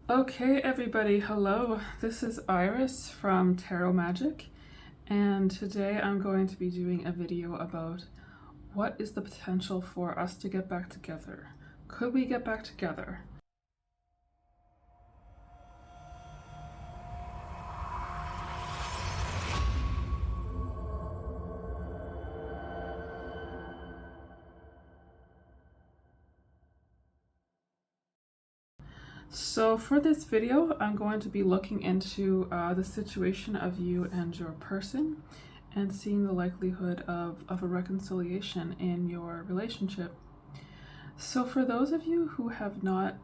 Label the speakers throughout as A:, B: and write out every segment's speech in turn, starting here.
A: Okay, everybody, hello. This is Iris from Tarot Magic, and today I'm going to be doing a video about what is the potential for us to get back together. Could we get back together? So for this video, I'm going to be looking into the situation of you and your person and seeing the likelihood of a reconciliation in your relationship. So for those of you who have not,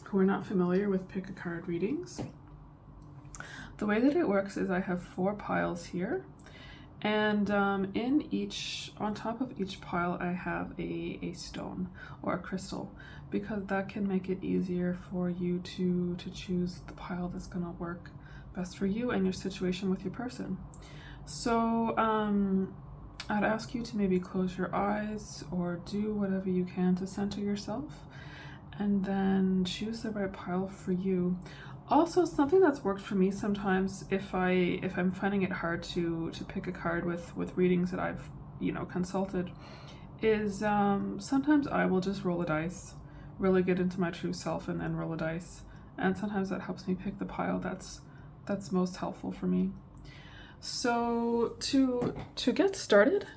A: who are not familiar with pick a card readings, the way that it works is I have 4 piles here, and on top of each pile I have a stone or a crystal, because that can make it easier for you to choose the pile that's going to work best for you and your situation with your person. So I'd ask you to maybe close your eyes or do whatever you can to center yourself and then choose the right pile for you. Also, something that's worked for me sometimes, if I'm finding it hard to pick a card with readings that I've consulted, is sometimes I will just roll a dice, really get into my true self, and then roll a dice, and sometimes that helps me pick the pile that's most helpful for me. So to get started,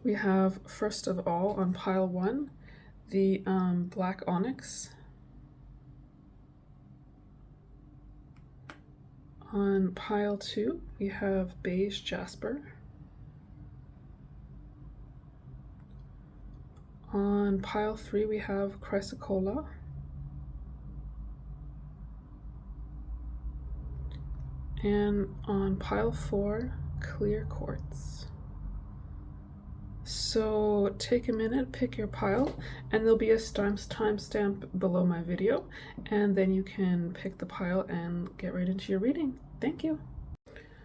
A: we have first of all on pile 1 the black onyx. On pile 2, we have beige jasper. On pile 3, we have chrysocolla. And on pile 4, clear quartz. So take a minute, pick your pile, and there'll be a timestamp below my video, and then you can pick the pile and get right into your reading. Thank you.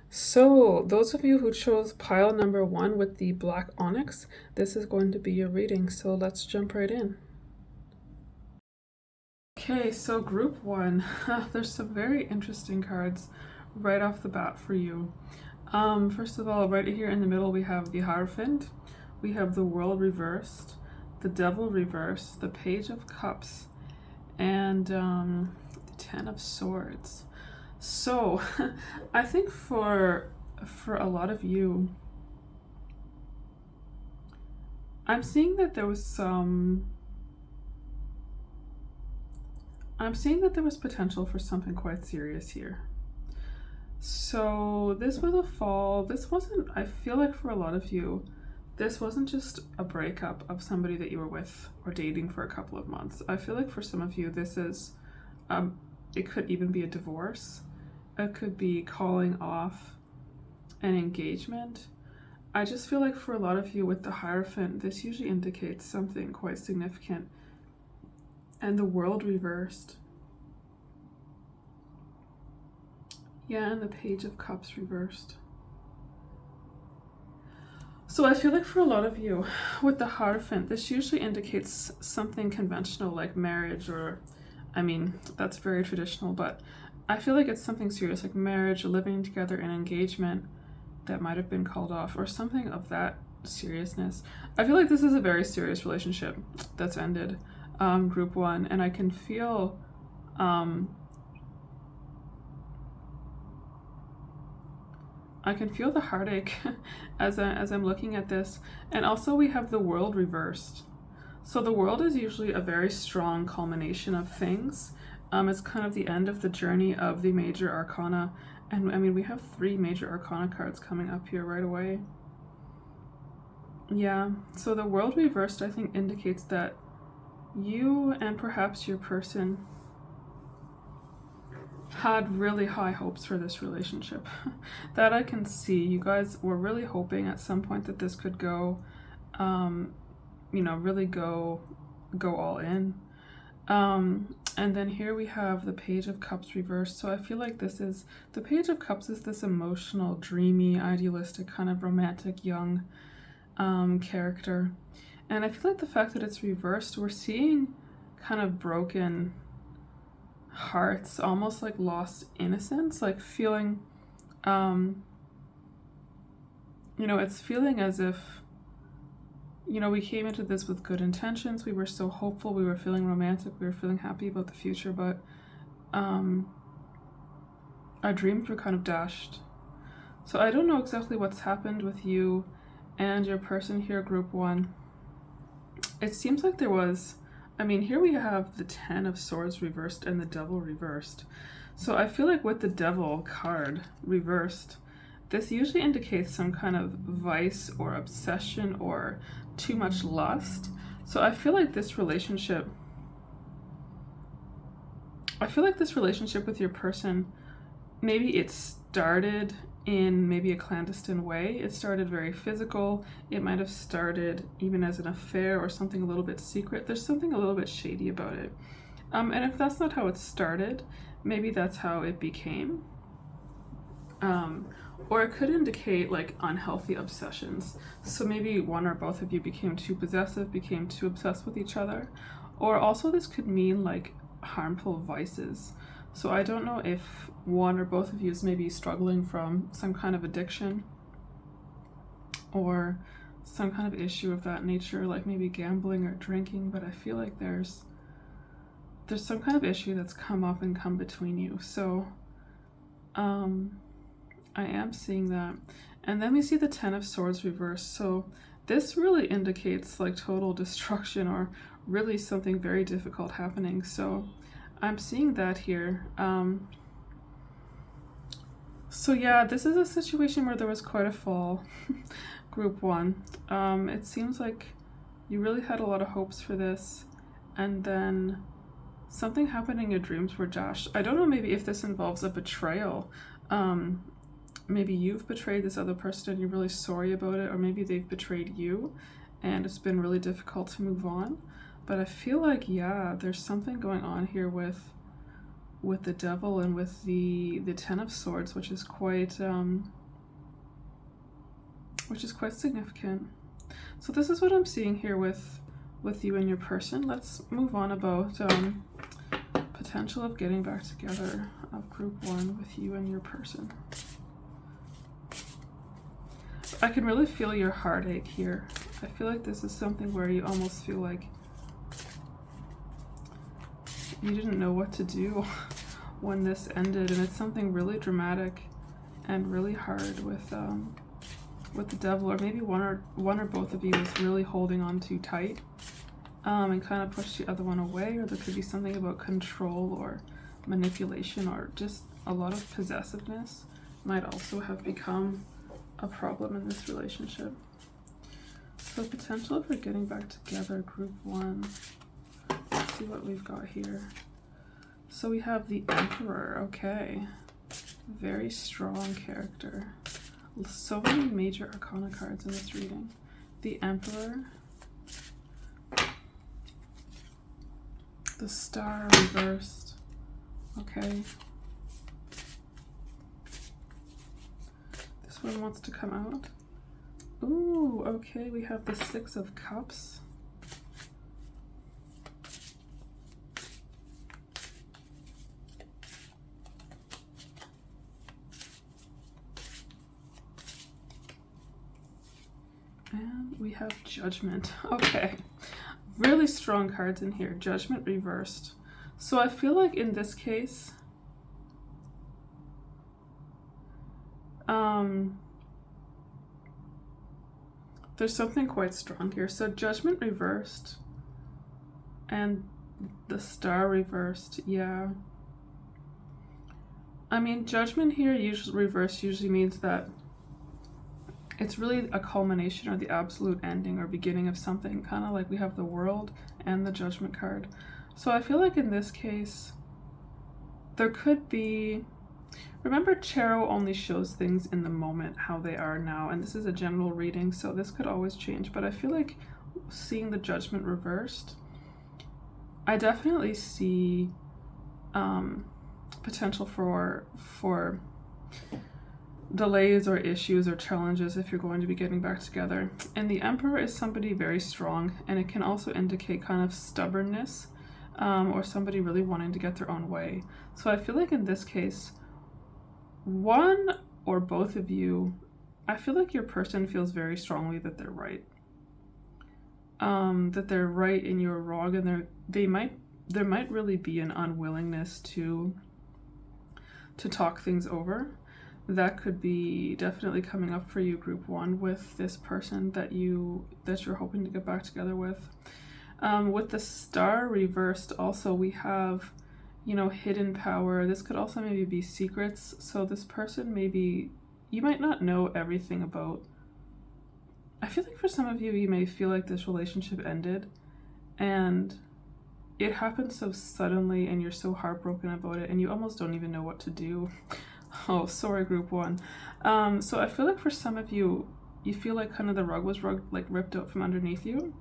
A: So those of you who chose pile number 1 with the black onyx, this is going to be your reading, so let's jump right in. Okay, so group 1, there's some very interesting cards right off the bat for you. First of all, right here in the middle we have the Hierophant, we have the World reversed, the Devil reversed, the Page of Cups, and the Ten of Swords. So I think for a lot of you, I'm seeing that there was potential for something quite serious here. So this was a fall. This wasn't, I feel like for a lot of you, this wasn't just a breakup of somebody that you were with or dating for a couple of months. I feel like for some of you, this is, it could even be a divorce. It could be calling off an engagement. I just feel like for a lot of you with the Hierophant, this usually indicates something quite significant. And the World reversed. Yeah, and the Page of Cups reversed. So I feel like for a lot of you with the Hierophant, this usually indicates something conventional like marriage, or, I mean, that's very traditional, but I feel like it's something serious like marriage, living together, an engagement that might have been called off, or something of that seriousness. I feel like this is a very serious relationship that's ended, group 1, and I can feel the heartache as I'm looking at this. And also we have the World reversed. So the World is usually a very strong culmination of things. It's kind of the end of the journey of the major arcana. And I mean, we have 3 major arcana cards coming up here right away. Yeah, so the World reversed, I think, indicates that you and perhaps your person had really high hopes for this relationship. That I can see. You guys were really hoping at some point that this could go, really go all in. And then here we have the Page of Cups reversed. So I feel like the Page of Cups is this emotional, dreamy, idealistic, kind of romantic, young character. And I feel like the fact that it's reversed, we're seeing kind of broken hearts, almost like lost innocence, like feeling, it's feeling as if, we came into this with good intentions. We were so hopeful. We were feeling romantic. We were feeling happy about the future, but our dreams were kind of dashed. So I don't know exactly what's happened with you and your person here, group 1. It seems like there was, here we have the 10 of Swords reversed and the Devil reversed. So I feel like with the Devil card reversed, this usually indicates some kind of vice or obsession or too much lust. So I feel like this relationship with your person, maybe it started in maybe a clandestine way. It started very physical. It might have started even as an affair or something a little bit secret. There's something a little bit shady about it. And if that's not how it started, maybe that's how it became. Or it could indicate like unhealthy obsessions. So maybe one or both of you became too possessive, became too obsessed with each other. Or also this could mean like harmful vices. So I don't know if one or both of you is maybe struggling from some kind of addiction or some kind of issue of that nature, like maybe gambling or drinking, but I feel like there's some kind of issue that's come up and come between you. So I am seeing that. And then we see the 10 of Swords reversed. So this really indicates like total destruction or really something very difficult happening. So I'm seeing that here. So yeah, this is a situation where there was quite a fall, group 1. It seems like you really had a lot of hopes for this, and then something happened in your dreams were dashed. I don't know, maybe if this involves a betrayal. Maybe you've betrayed this other person and you're really sorry about it, or maybe they've betrayed you and it's been really difficult to move on. But I feel like, yeah, there's something going on here with the Devil and with the 10 of Swords, which is quite significant. So this is what I'm seeing here with you and your person. Let's move on about potential of getting back together of group 1 with you and your person. I can really feel your heartache here. I feel like this is something where you almost feel like you didn't know what to do when this ended, and it's something really dramatic and really hard with the Devil, or maybe one or both of you is really holding on too tight and kind of pushed the other one away, or there could be something about control or manipulation, or just a lot of possessiveness might also have become a problem in this relationship. So potential for getting back together, group 1. Let's see what we've got here. So we have the Emperor. Okay, very strong character. So many major arcana cards in this reading. The Emperor, the Star reversed. Okay, this one wants to come out. Ooh, okay, we have the 6 of Cups. And we have Judgment. Okay, really strong cards in here. Judgment reversed. So I feel like in this case, there's something quite strong here. So Judgment reversed and the Star reversed. Yeah. I mean, Judgment here usually reversed usually means that it's really a culmination or the absolute ending or beginning of something, kind of like we have the World and the Judgment card. So I feel like in this case, there could be, remember tarot only shows things in the moment how they are now, and this is a general reading, so this could always change, but I feel like seeing the Judgment reversed, I definitely see potential for delays or issues or challenges if you're going to be getting back together. And the Emperor is somebody very strong, and it can also indicate kind of stubbornness or somebody really wanting to get their own way. So I feel like in this case, one or both of you, I feel like your person feels very strongly that they're right. That they're right and you're wrong, and there might really be an unwillingness to talk things over. That could be definitely coming up for you, group one, with this person that you're hoping to get back together with. With the star reversed, also we have, you know, hidden power. This could also maybe be secrets. So this person, maybe you might not know everything about. I feel like for some of you, you may feel like this relationship ended and it happened so suddenly and you're so heartbroken about it and you almost don't even know what to do. Oh, sorry, group one. So I feel like for some of you, you feel like kind of the rug was ripped out from underneath you.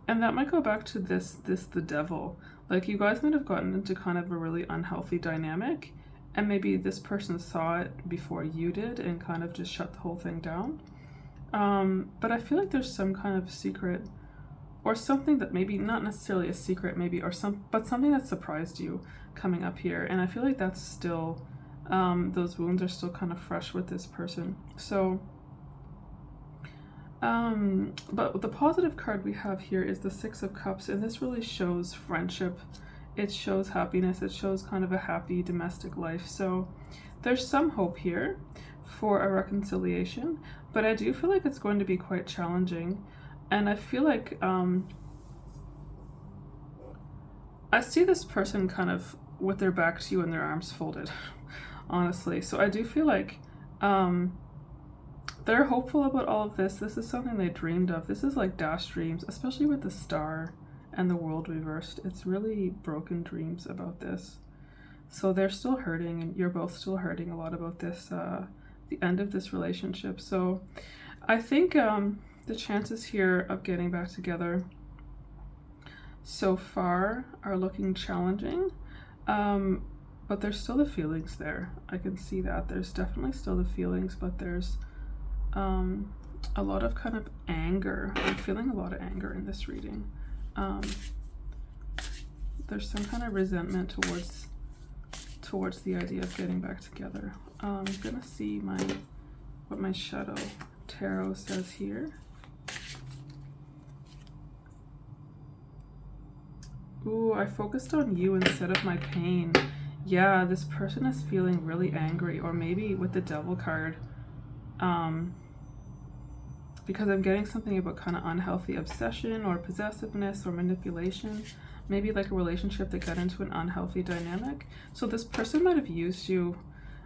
A: And that might go back to the devil. Like you guys might have gotten into kind of a really unhealthy dynamic, and maybe this person saw it before you did and kind of just shut the whole thing down. But I feel like there's some kind of secret or something that maybe not necessarily a secret, maybe, but something that surprised you coming up here. And I feel like that's still, those wounds are still kind of fresh with this person. So, but the positive card we have here is the Six of Cups, and this really shows friendship. It shows happiness. It shows kind of a happy domestic life. So there's some hope here for a reconciliation, but I do feel like it's going to be quite challenging. And I feel like I see this person kind of with their back to you and their arms folded, honestly. So I do feel like they're hopeful about all of this. This is something they dreamed of. This is like dash dreams, especially with the star and the world reversed. It's really broken dreams about this. So they're still hurting, and you're both still hurting a lot about this, the end of this relationship. So I think the chances here of getting back together so far are looking challenging, but there's still the feelings there. I can see that. There's definitely still the feelings, but there's a lot of kind of anger. I'm feeling a lot of anger in this reading. There's some kind of resentment towards the idea of getting back together. I'm gonna see what my Shadow Tarot says here. Ooh, I focused on you instead of my pain. Yeah, this person is feeling really angry, or maybe with the Devil card, because I'm getting something about kind of unhealthy obsession or possessiveness or manipulation, maybe like a relationship that got into an unhealthy dynamic. So this person might have used you.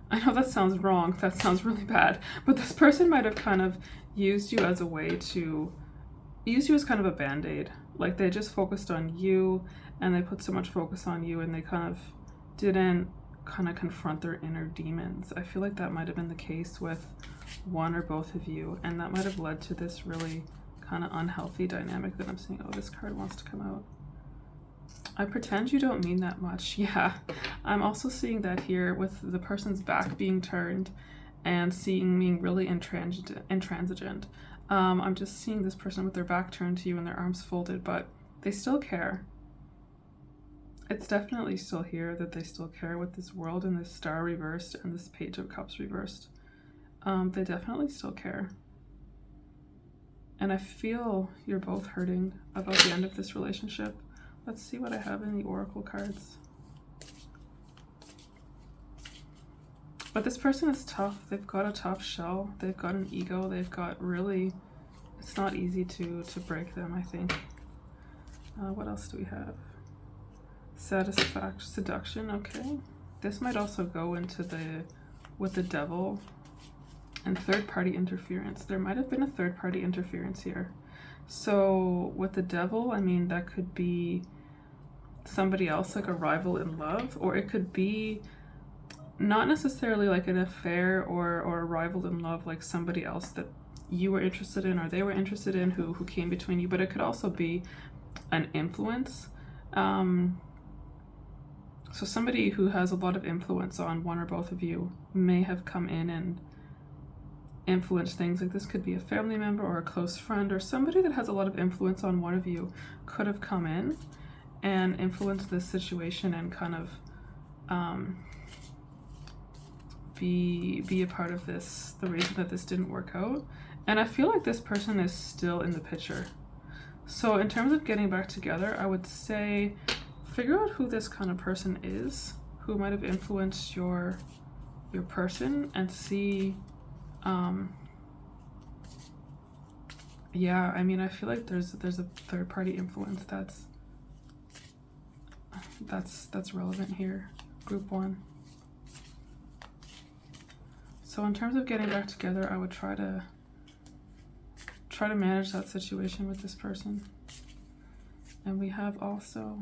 A: I know that sounds wrong, that sounds really bad, but this person might have kind of used you as a way to use you as kind of a band-aid. Like they just focused on you and they put so much focus on you and they kind of didn't kind of confront their inner demons. I feel like that might have been the case with one or both of you, and that might have led to this really kind of unhealthy dynamic that I'm seeing. Oh, this card wants to come out. I pretend you don't mean that much. Yeah, I'm also seeing that here with the person's back being turned and seeing me really intransigent. I'm just seeing this person with their back turned to you and their arms folded, but they still care. It's definitely still here that they still care with this world and this star reversed and this Page of Cups reversed. They definitely still care. And I feel you're both hurting about the end of this relationship. Let's see what I have in the Oracle cards. But this person is tough. They've got a tough shell. They've got an ego. They've got really, it's not easy to break them, I think. What else do we have? Seduction, okay. This might also go into with the Devil and third-party interference. There might have been a third-party interference here. So with the Devil, I mean, that could be somebody else, like a rival in love, or it could be not necessarily like an affair or a rival in love, like somebody else that you were interested in or they were interested in who came between you, but it could also be an influence. So somebody who has a lot of influence on one or both of you may have come in and influenced things. Like this could be a family member or a close friend, or somebody that has a lot of influence on one of you could have come in and influence this situation and kind of be a part of this, the reason that this didn't work out. And I feel like this person is still in the picture. So in terms of getting back together, I would say figure out who this kind of person is, who might have influenced your person, and see yeah, I mean, I feel like there's a third-party influence that's relevant here, group 1. So in terms of getting back together, I would try to manage that situation with this person. And we have also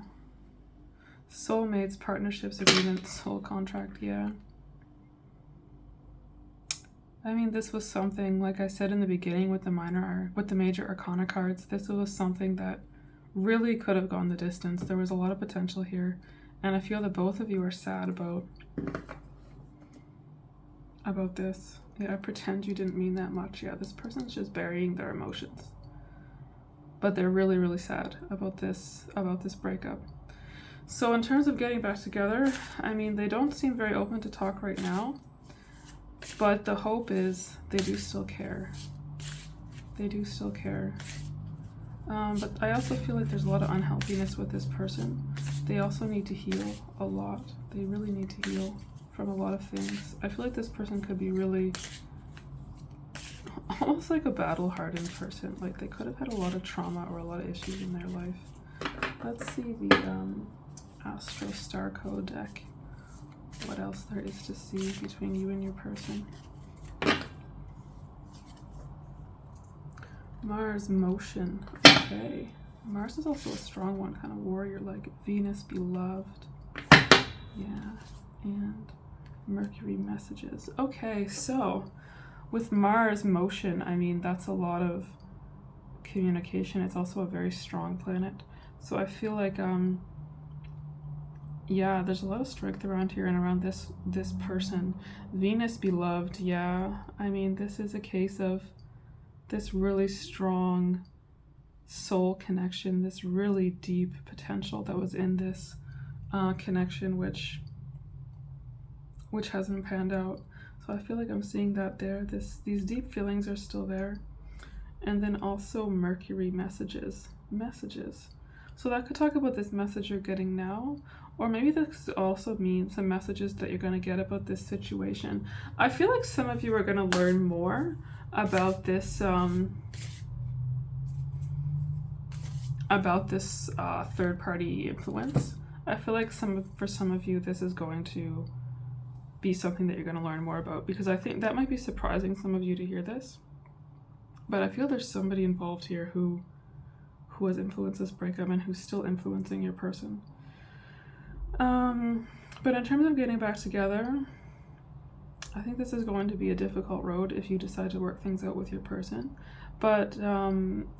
A: soulmates, partnerships, agreements, soul contract. Yeah. I mean, this was something, like I said in the beginning with the major arcana cards, this was something that really could have gone the distance. There was a lot of potential here, and I feel that both of you are sad about this. Yeah, I pretend you didn't mean that much. Yeah, this person's just burying their emotions, but they're really, really sad about this breakup. So in terms of getting back together, I mean, they don't seem very open to talk right now, but the hope is they do still care. They do still care. But I also feel like there's a lot of unhealthiness with this person. They also need to heal a lot. They really need to heal from a lot of things. I feel like this person could be really almost like a battle-hardened person. Like they could have had a lot of trauma or a lot of issues in their life. Let's see the Astro Star Code deck. What else there is to see between you and your person. Mars motion. Okay. Mars is also a strong one, kind of warrior, like Venus beloved. Yeah. And Mercury messages. Okay, so with Mars motion, I mean, that's a lot of communication. It's also a very strong planet. So I feel like, yeah, there's a lot of strength around here and around this person. Venus beloved, yeah. I mean, this is a case of this really strong soul connection, this really deep potential that was in this connection, which hasn't panned out. So I feel like I'm seeing that there. These deep feelings are still there. And then also Mercury messages. So that could talk about this message you're getting now, or maybe this also means some messages that you're going to get about this situation. I feel like some of you are going to learn more about this third-party influence. I feel like for some of you this is going to be something that you're going to learn more about, because I think that might be surprising some of you to hear this, but I feel there's somebody involved here who has influenced this breakup and who's still influencing your person. But in terms of getting back together, I think this is going to be a difficult road if you decide to work things out with your person. But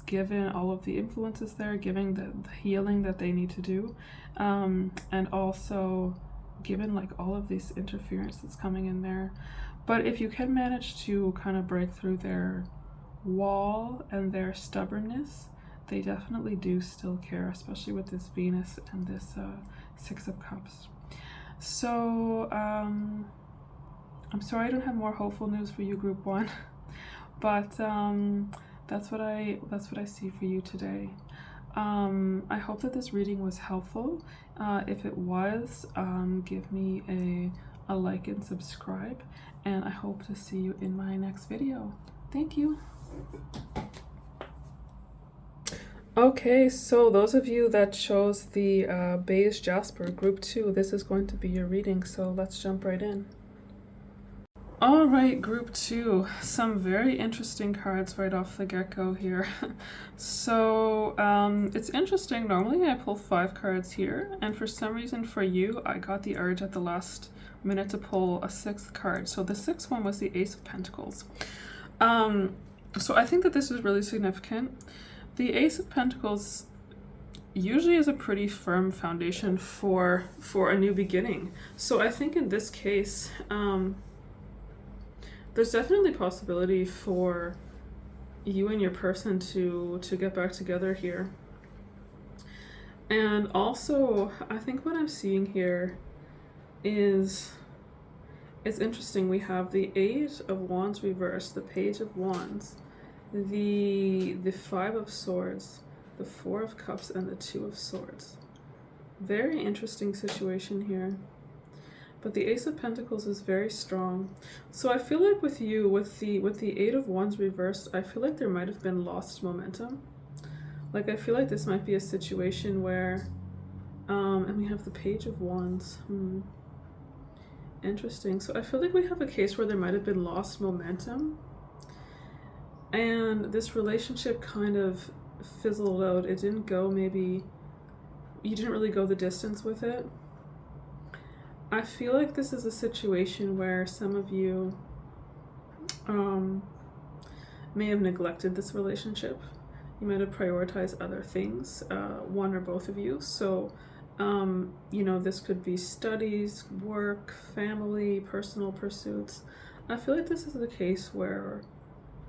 A: given all of the influences there, given the healing that they need to do, and also given like all of this interference that's coming in there. But if you can manage to kind of break through their wall and their stubbornness, they definitely do still care, especially with this Venus and this Six of Cups. So I'm sorry I don't have more hopeful news for you, Group 1, but that's what I see for you today. I hope that this reading was helpful. If it was, give me a like and subscribe, and I hope to see you in my next video. Thank you. Okay, so those of you that chose the Beige Jasper Group 2, this is going to be your reading, so let's jump right in. All right, Group 2, some very interesting cards right off the get-go here. So it's interesting, normally I pull 5 cards here, and for some reason for you, I got the urge at the last minute to pull a 6th card. So the 6th one was the Ace of Pentacles. So I think that this is really significant. The Ace of Pentacles usually is a pretty firm foundation for a new beginning. So I think in this case, there's definitely possibility for you and your person to get back together here. And also, I think what I'm seeing here is, it's interesting. We have the Eight of Wands reversed, the Page of Wands, the Five of Swords, the Four of Cups, and the Two of Swords. Very interesting situation here. But the Ace of Pentacles is very strong. So I feel like with you, with the Eight of Wands reversed, I feel like there might have been lost momentum. Like, I feel like this might be a situation where, and we have the Page of Wands. Interesting. So I feel like we have a case where there might have been lost momentum. And this relationship kind of fizzled out. It didn't go, maybe, you didn't really go the distance with it. I feel like this is a situation where some of you may have neglected this relationship. You might have prioritized other things, one or both of you. So, you know, this could be studies, work, family, personal pursuits. I feel like this is the case where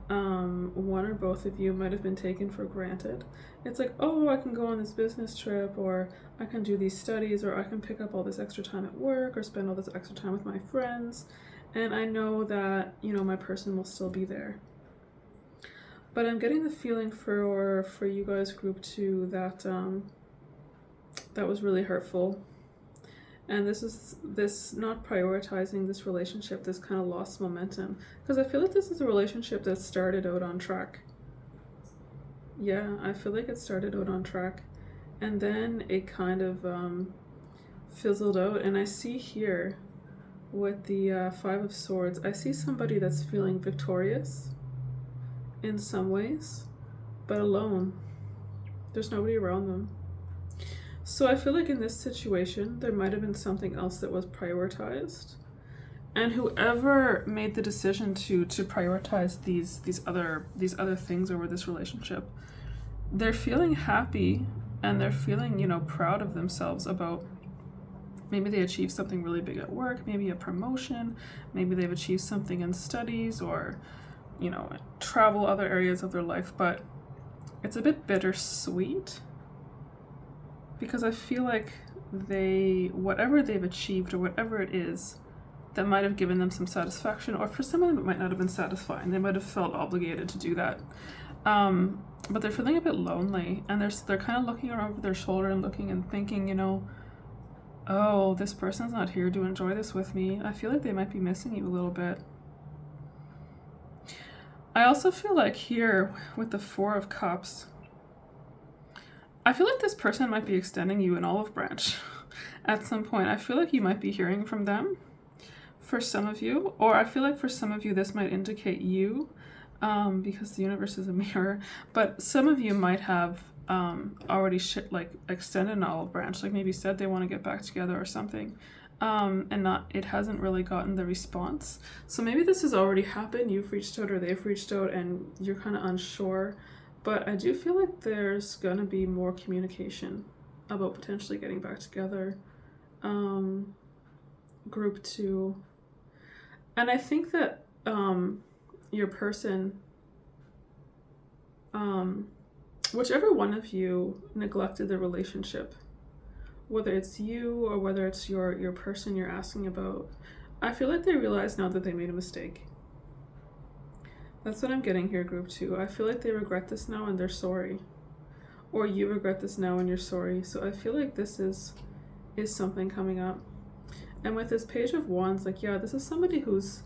A: one or both of you might have been taken for granted. It's like, oh, I can go on this business trip, or I can do these studies, or I can pick up all this extra time at work, or spend all this extra time with my friends, and I know that, you know, my person will still be there. But I'm getting the feeling for you guys, group 2, that that was really hurtful. And this not prioritizing this relationship, this kind of lost momentum. Because I feel like this is a relationship that started out on track. Yeah, I feel like it started out on track. And then it kind of fizzled out. And I see here with the Five of Swords, I see somebody that's feeling victorious in some ways, but alone. There's nobody around them. So I feel like in this situation, there might have been something else that was prioritized. And whoever made the decision to prioritize these other things over this relationship, they're feeling happy and they're feeling, you know, proud of themselves about, maybe they achieved something really big at work, maybe a promotion, maybe they've achieved something in studies, or, you know, travel other areas of their life. But it's a bit bittersweet, because I feel like whatever they've achieved or whatever it is, that might have given them some satisfaction, or for some of them it might not have been satisfying. They might have felt obligated to do that. But they're feeling a bit lonely, and they're kind of looking over their shoulder and looking and thinking, you know, oh, this person's not here to enjoy this with me. I feel like they might be missing you a little bit. I also feel like here with the Four of Cups, I feel like this person might be extending you an olive branch at some point. I feel like you might be hearing from them for some of you, or I feel like for some of you this might indicate you, because the universe is a mirror, but some of you might have already extended an olive branch, like maybe said they want to get back together or something, and it hasn't really gotten the response. So maybe this has already happened, you've reached out or they've reached out, and you're kind of unsure. But I do feel like there's gonna be more communication about potentially getting back together, group 2. And I think that your person, whichever one of you neglected the relationship, whether it's you or whether it's your person you're asking about, I feel like they realize now that they made a mistake. That's what I'm getting here, group 2. I feel like they regret this now and they're sorry. Or you regret this now and you're sorry. So I feel like this is something coming up. And with this Page of Wands, like, yeah, this is somebody who's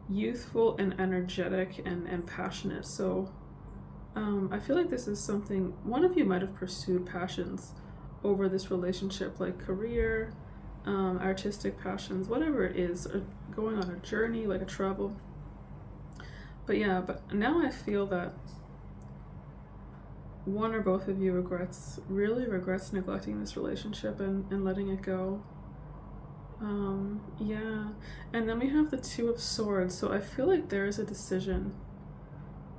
A: youthful and energetic and passionate. So I feel like this is something, one of you might have pursued passions over this relationship, like career, artistic passions, whatever it is, or going on a journey, like a travel. But yeah, but now I feel that one or both of you really regrets neglecting this relationship and letting it go. Yeah. And then we have the Two of Swords. So I feel like there is a decision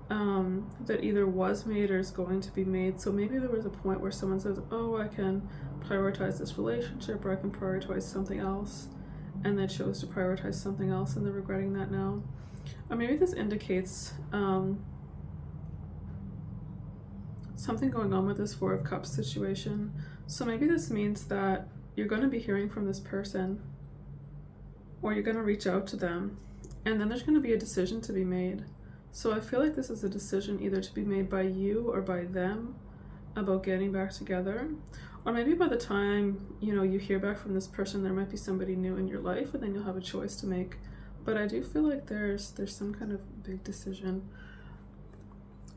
A: that either was made or is going to be made. So maybe there was a point where someone says, oh, I can prioritize this relationship, or I can prioritize something else, and they chose to prioritize something else and they're regretting that now. Or maybe this indicates something going on with this Four of Cups situation. So maybe this means that you're going to be hearing from this person, or you're going to reach out to them, and then there's going to be a decision to be made. So I feel like this is a decision either to be made by you or by them about getting back together. Or maybe by the time, you know, you hear back from this person, there might be somebody new in your life, and then you'll have a choice to make. But I do feel like there's some kind of big decision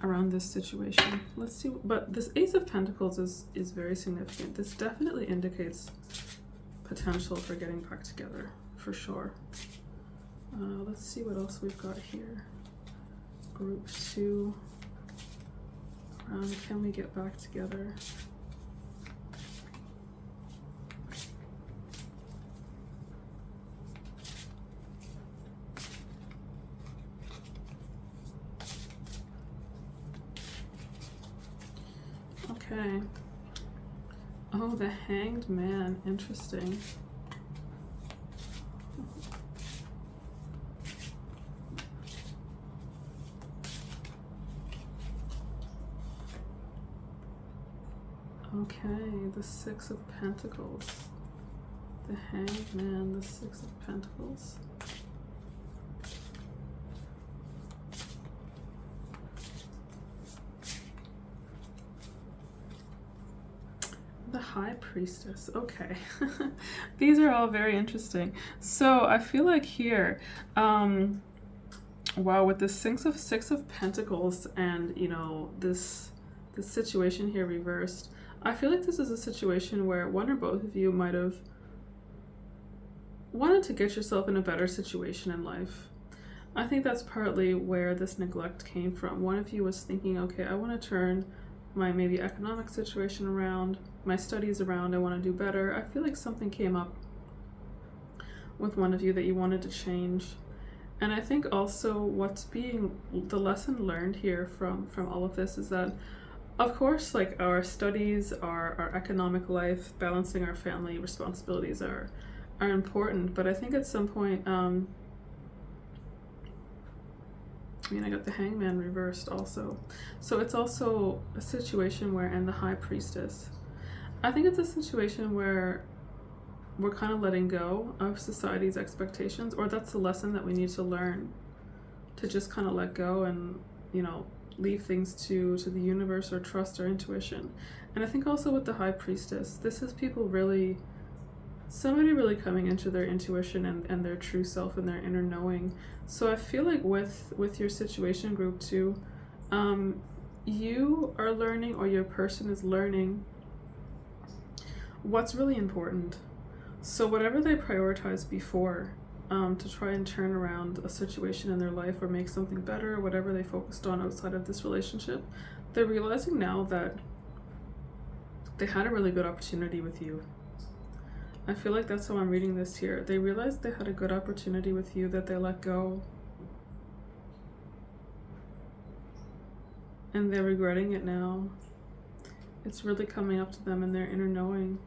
A: around this situation. Let's see. But this Ace of Pentacles is very significant. This definitely indicates potential for getting back together, for sure. Let's see what else we've got here. Group 2. Can we get back together? Okay. Oh, the Hanged Man. Interesting. Okay, the Six of Pentacles. The Hanged Man, the Six of Pentacles. The High Priestess. Okay. These are all very interesting. So I feel like here, wow, with the Six of Pentacles and, you know, this situation here reversed, I feel like this is a situation where one or both of you might have wanted to get yourself in a better situation in life. I think that's partly where this neglect came from. One of you was thinking, okay, I want to turn my maybe economic situation around, my studies around, I want to do better. I feel like something came up with one of you that you wanted to change. And I think also what's being the lesson learned here from all of this is that, of course, like our studies, our economic life, balancing our family responsibilities are important, but I think at some point, I mean, I got the Hangman reversed also. So it's also a situation where, and the High Priestess, I think it's a situation where we're kind of letting go of society's expectations, or that's the lesson that we need to learn, to just kind of let go and, you know, leave things to the universe or trust our intuition. And I think also with the High Priestess, this is people really, somebody really coming into their intuition and their true self and their inner knowing. So I feel like with your situation, Group 2, you are learning, or your person is learning what's really important. So whatever they prioritized before, to try and turn around a situation in their life or make something better, whatever they focused on outside of this relationship, they're realizing now that they had a really good opportunity with you. I feel like that's how I'm reading this here. They realized they had a good opportunity with you that they let go. And they're regretting it now. It's really coming up to them in their inner knowing.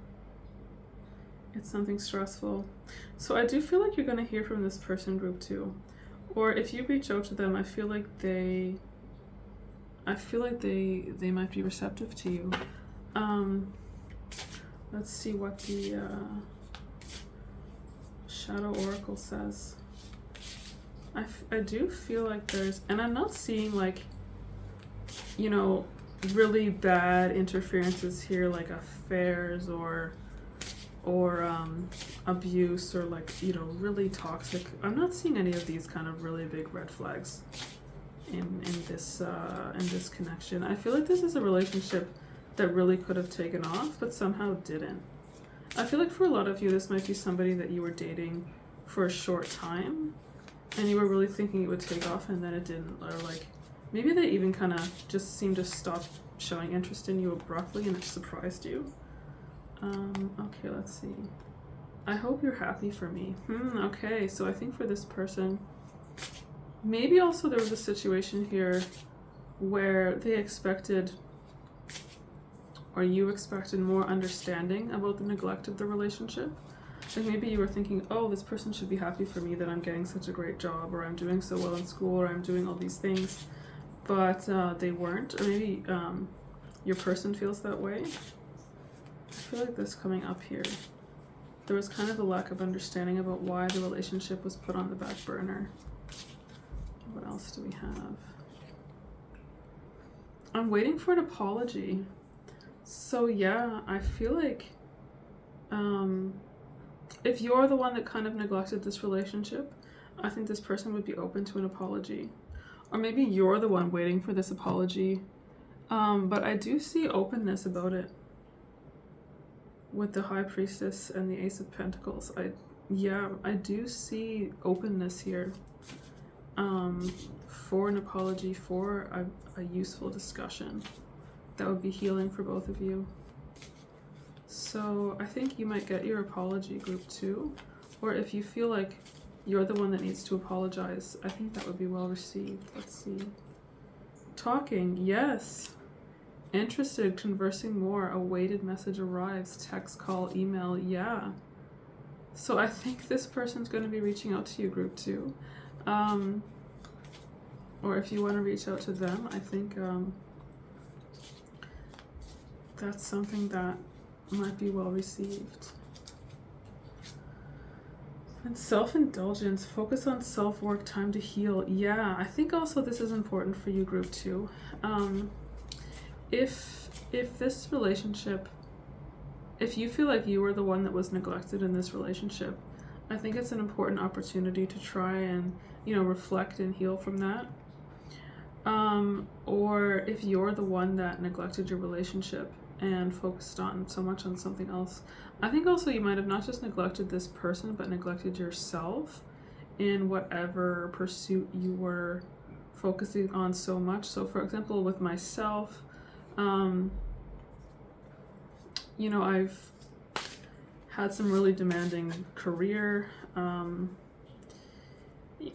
A: It's something stressful. So I do feel like you're going to hear from this person, Group 2. Or if you reach out to them, I feel like they might be receptive to you. Let's see what the Shadow Oracle says. I do feel like there's, and I'm not seeing like, you know, really bad interferences here, like affairs or abuse, or like, you know, really toxic. I'm not seeing any of these kind of really big red flags in this connection. I feel like this is a relationship that really could have taken off, but somehow didn't. I feel like for a lot of you, this might be somebody that you were dating for a short time, and you were really thinking it would take off, and then it didn't. Or like, maybe they even kind of just seemed to stop showing interest in you abruptly, and it surprised you. Okay, let's see. I hope you're happy for me. Okay, so I think for this person, maybe also there was a situation here where they expected, or you expected, more understanding about the neglect of the relationship. Like maybe you were thinking, oh, this person should be happy for me that I'm getting such a great job, or I'm doing so well in school, or I'm doing all these things, but they weren't. Or maybe your person feels that way. feel like this coming up here, there was kind of a lack of understanding about why the relationship was put on the back burner. What else do we have? I'm waiting for an apology. So yeah, I feel like if you're the one that kind of neglected this relationship, I think this person would be open to an apology. Or maybe you're the one waiting for this apology. But I do see openness about it with the High Priestess and the Ace of Pentacles. I do see openness here for an apology, for a useful discussion that would be healing for both of you. So I think you might get your apology, group 2, or if you feel like you're the one that needs to apologize, I think that would be well received. Let's see. Talking, yes. Interested, conversing more, awaited message arrives, text, call, email, yeah. So I think this person's going to be reaching out to you, group 2. Or if you want to reach out to them, I think that's something that might be well received. And self-indulgence, focus on self-work, time to heal. Yeah, I think also this is important for you, group 2. If this relationship, if you feel like you were the one that was neglected in this relationship, I think it's an important opportunity to try and, reflect and heal from that. Or if you're the one that neglected your relationship and focused on so much on something else, I think also you might have not just neglected this person, but neglected yourself in whatever pursuit you were focusing on so much. So for example, with myself, I've had some really demanding career,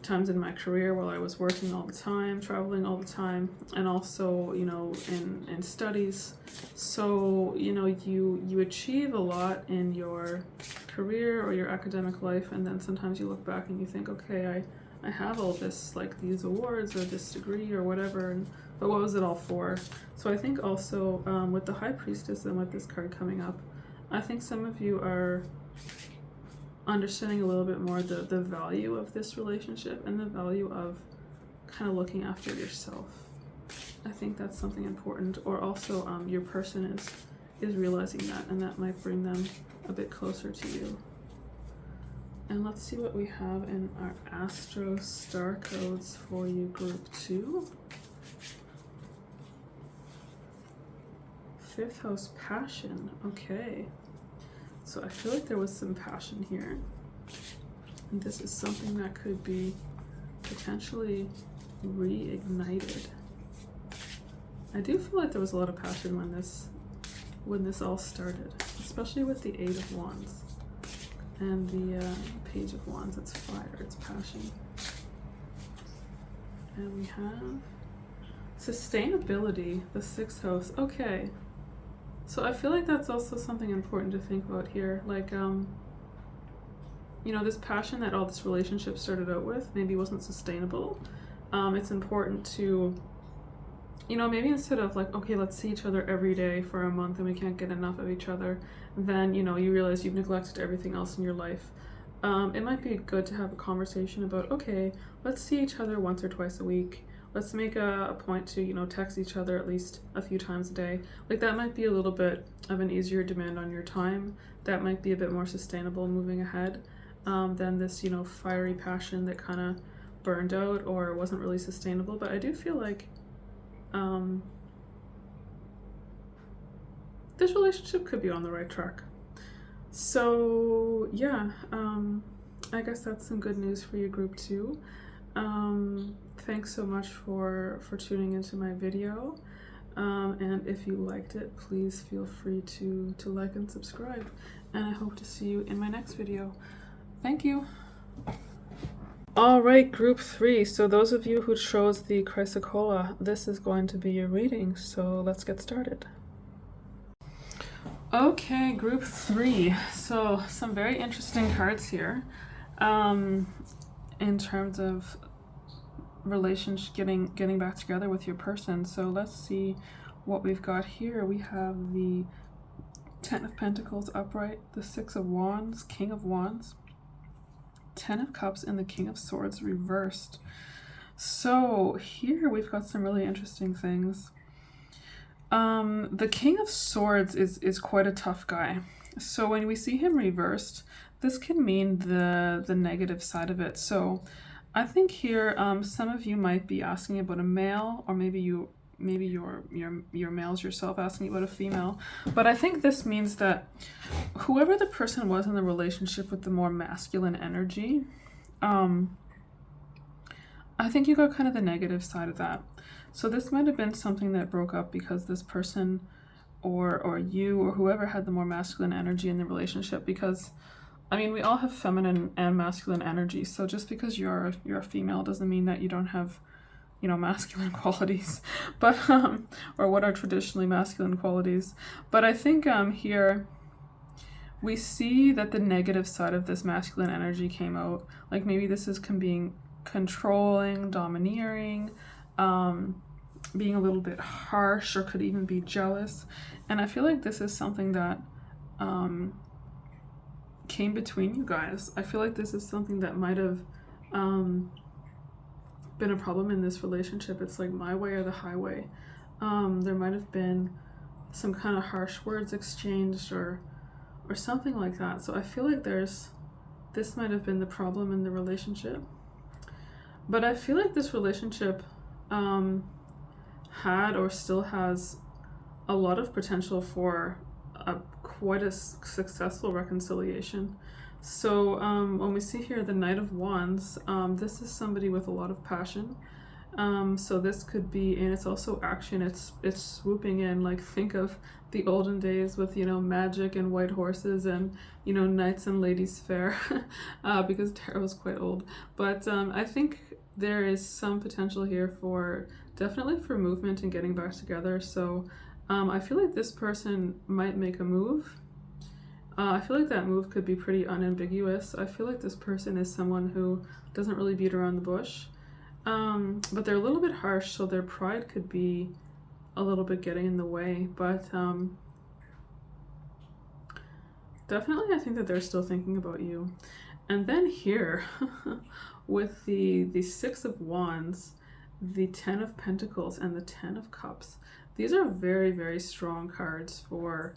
A: times in my career while I was working all the time, traveling all the time, and also, in studies. So, you achieve a lot in your career or your academic life, and then sometimes you look back and you think, okay, I have all this, like these awards or this degree or whatever, but what was it all for? So I think also with the High Priestess and with this card coming up, I think some of you are understanding a little bit more the value of this relationship and the value of kind of looking after yourself. I think that's something important. Or also your person is realizing that, and that might bring them a bit closer to you. And let's see what we have in our Astro Star Codes for you, group 2. 5th house, passion. Okay. So I feel like there was some passion here. And this is something that could be potentially reignited. I do feel like there was a lot of passion when this all started, especially with the 8 of Wands and the Page of Wands. It's fire, it's passion. And we have sustainability, the 6th house. Okay. So I feel like that's also something important to think about here. Like, this passion that all this relationship started out with maybe wasn't sustainable. It's important to, maybe instead of like, okay, let's see each other every day for a month and we can't get enough of each other, then, you realize you've neglected everything else in your life. It might be good to have a conversation about, okay, let's see each other once or twice a week. Let's make a point to, text each other at least a few times a day. Like that might be a little bit of an easier demand on your time. That might be a bit more sustainable moving ahead than this, fiery passion that kind of burned out or wasn't really sustainable. But I do feel like this relationship could be on the right track. So yeah, I guess that's some good news for you, group 2. Thanks so much for tuning into my video, and if you liked it, please feel free to like and subscribe, and I hope to see you in my next video. Thank you. Alright, group 3, so those of you who chose the Chrysocolla, this is going to be your reading, so let's get started. Okay, group 3, so some very interesting cards here in terms of relationship, getting back together with your person. So let's see what we've got here. We have the Ten of Pentacles upright, the Six of Wands, King of Wands, Ten of Cups, and the King of Swords reversed. So here we've got some really interesting things. The King of Swords is quite a tough guy. So when we see him reversed, this can mean the negative side of it. So I think here some of you might be asking about a male, or maybe your male's yourself asking about a female. But I think this means that whoever the person was in the relationship with the more masculine energy, I think you got kind of the negative side of that. So this might have been something that broke up because this person or you or whoever had the more masculine energy in the relationship, because I mean, we all have feminine and masculine energy. So just because you're a female doesn't mean that you don't have, you know, masculine qualities, but or what are traditionally masculine qualities. But I think here we see that the negative side of this masculine energy came out. Like maybe this is being controlling, domineering, being a little bit harsh, or could even be jealous. And I feel like this is something that came between you guys. I feel like this is something that might have been a problem in this relationship. It's like my way or the highway. There might have been some kind of harsh words exchanged or something like that. So I feel like this might have been the problem in the relationship. But I feel like this relationship had or still has a lot of potential for quite a successful reconciliation. So when we see here the Knight of Wands, this is somebody with a lot of passion. So this could be, and it's also action. It's swooping in. Like think of the olden days with, you know, magic and white horses and, you know, knights and ladies fair, because tarot is quite old. But I think there is some potential here for definitely for movement and getting back together. So I feel like this person might make a move. I feel like that move could be pretty unambiguous. I feel like this person is someone who doesn't really beat around the bush. But they're a little bit harsh, so their pride could be a little bit getting in the way. But definitely I think that they're still thinking about you. And then here, with the Six of Wands, the Ten of Pentacles, and the Ten of Cups, these are very, very strong cards for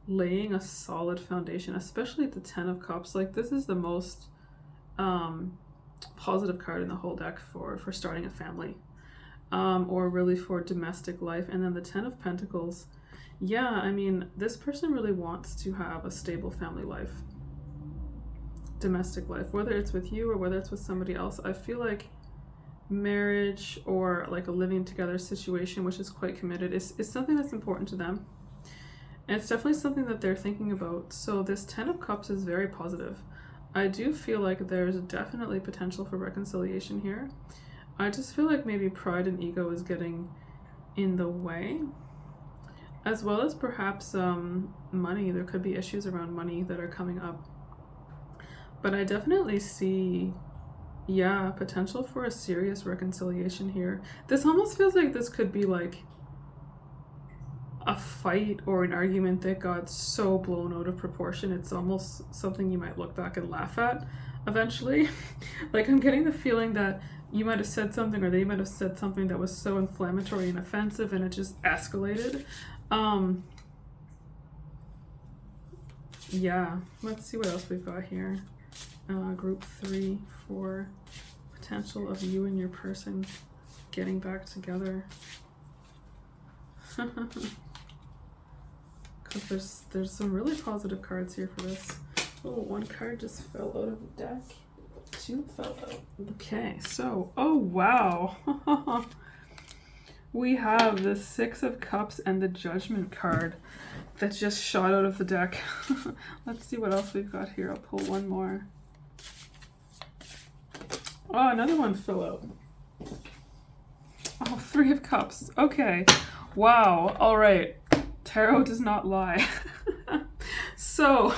A: laying a solid foundation, especially the Ten of Cups. Like this is the most positive card in the whole deck for starting a family, or really for domestic life. And then the Ten of Pentacles, yeah, I mean, this person really wants to have a stable family life, domestic life, whether it's with you or whether it's with somebody else. I feel like marriage or like a living together situation, which is quite committed, is something that's important to them. And it's definitely something that they're thinking about. So this Ten of Cups is very positive. I do feel like there's definitely potential for reconciliation here. I just feel like maybe pride and ego is getting in the way, as well as perhaps money. There could be issues around money that are coming up. But I definitely see, yeah, potential for a serious reconciliation here. This almost feels like this could be like a fight or an argument that got so blown out of proportion. It's almost something you might look back and laugh at eventually. Like I'm getting the feeling that you might have said something, or they might have said something that was so inflammatory and offensive, and it just escalated. Yeah, let's see what else we've got here. Group 3 for potential of you and your person getting back together. Because there's some really positive cards here for this. Oh, one card just fell out of the deck. Two fell out. Okay, so, oh wow. We have the Six of Cups and the Judgment card that just shot out of the deck. Let's see what else we've got here. I'll pull one more. Oh, another one fell out. Oh, Three of Cups. Okay. Wow. All right. Tarot does not lie. So,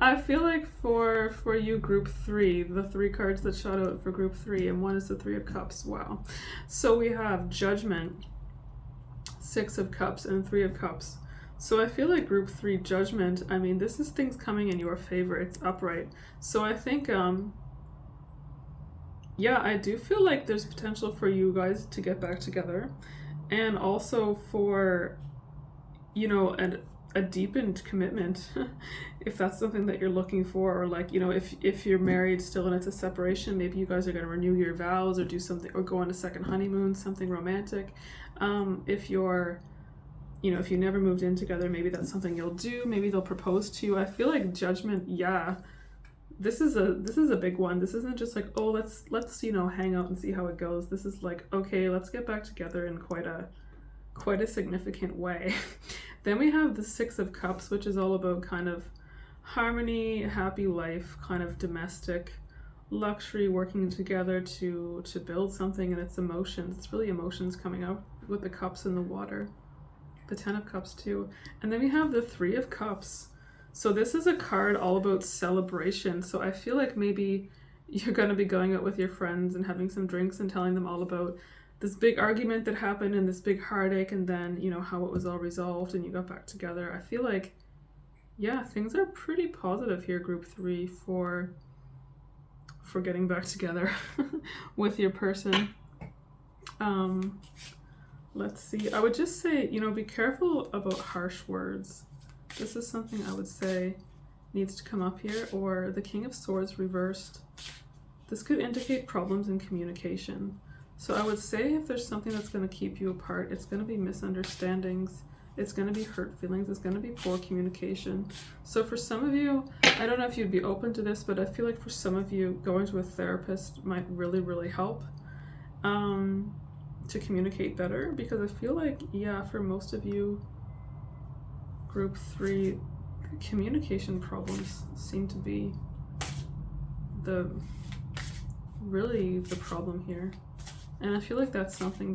A: I feel like for you, Group 3, the 3 cards that shot out for Group 3, and one is the Three of Cups. Wow. So we have Judgment, Six of Cups, and Three of Cups. So I feel like group 3 judgment, I mean, this is things coming in your favor. It's upright. So I think, yeah, I do feel like there's potential for you guys to get back together. And also for, you know, a deepened commitment, if that's something that you're looking for. Or like, you know, if you're married still and it's a separation, maybe you guys are going to renew your vows or do something, or go on a second honeymoon, something romantic. If you're, you know, if you never moved in together, maybe that's something you'll do. Maybe they'll propose to you. I feel like judgment, yeah, this is a big one. This isn't just like, oh, let's you know, hang out and see how it goes. This is like, okay, let's get back together in quite a significant way. Then we have the 6 of Cups, which is all about kind of harmony, happy life, kind of domestic luxury, working together to build something. And it's emotions. It's really emotions coming out with the cups in the water. The 10 of Cups too. And then we have the 3 of Cups. So this is a card all about celebration. So I feel like maybe you're going to be going out with your friends and having some drinks and telling them all about this big argument that happened and this big heartache, and then, you know, how it was all resolved and you got back together. I feel like, yeah, things are pretty positive here, group 3, for getting back together with your person. Let's see. I would just say, you know, be careful about harsh words. This is something I would say needs to come up here. Or the King of Swords reversed. This could indicate problems in communication. So I would say if there's something that's going to keep you apart, it's going to be misunderstandings. It's going to be hurt feelings. It's going to be poor communication. So for some of you, I don't know if you'd be open to this, but I feel like for some of you, going to a therapist might really, really help. To communicate better, because I feel like, yeah, for most of you, group 3, communication problems seem to be really the problem here. And I feel like that's something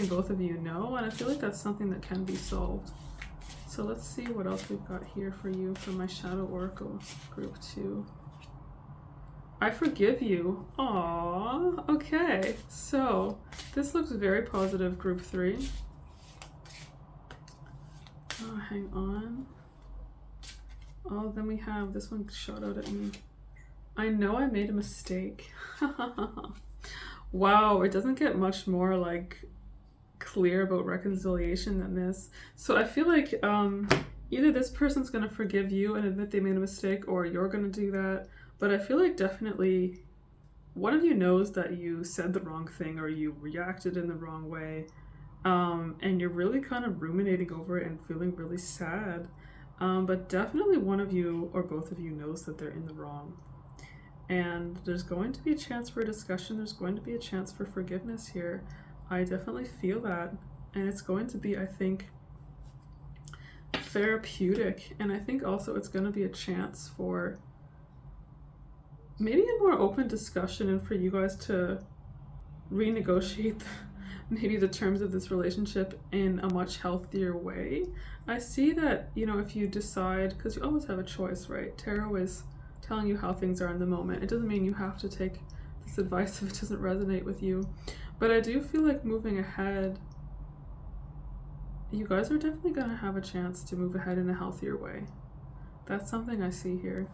A: both of you know, and I feel like that's something that can be solved. So let's see what else we've got here for you from my Shadow Oracle, group 2. I forgive you. Aww. Okay. So this looks very positive, group 3. Oh, hang on. Oh, then we have this one shot out at me. I know I made a mistake. Wow, it doesn't get much more like clear about reconciliation than this. So I feel like either this person's gonna forgive you and admit they made a mistake, or you're gonna do that. But I feel like definitely one of you knows that you said the wrong thing or you reacted in the wrong way, and you're really kind of ruminating over it and feeling really sad. But definitely one of you or both of you knows that they're in the wrong. And there's going to be a chance for a discussion. There's going to be a chance for forgiveness here. I definitely feel that. And it's going to be, I think, therapeutic. And I think also it's going to be a chance for maybe a more open discussion and for you guys to renegotiate maybe the terms of this relationship in a much healthier way. I see that, you know, if you decide, because you always have a choice, right? Tarot is telling you how things are in the moment. It doesn't mean you have to take this advice if it doesn't resonate with you. But I do feel like moving ahead, you guys are definitely going to have a chance to move ahead in a healthier way. That's something I see here.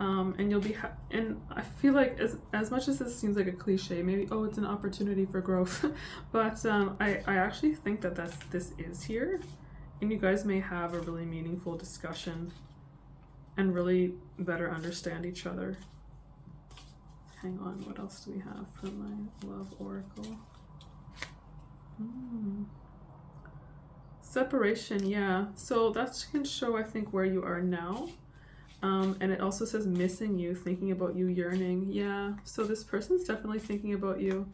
A: And you'll be, and I feel like as much as this seems like a cliche, maybe, oh, it's an opportunity for growth, but I actually think that this is here, and you guys may have a really meaningful discussion and really better understand each other. Hang on, what else do we have for my love oracle? Separation, yeah. So that can show, I think, where you are now. And it also says missing you, thinking about you, yearning. Yeah, so this person's definitely thinking about you.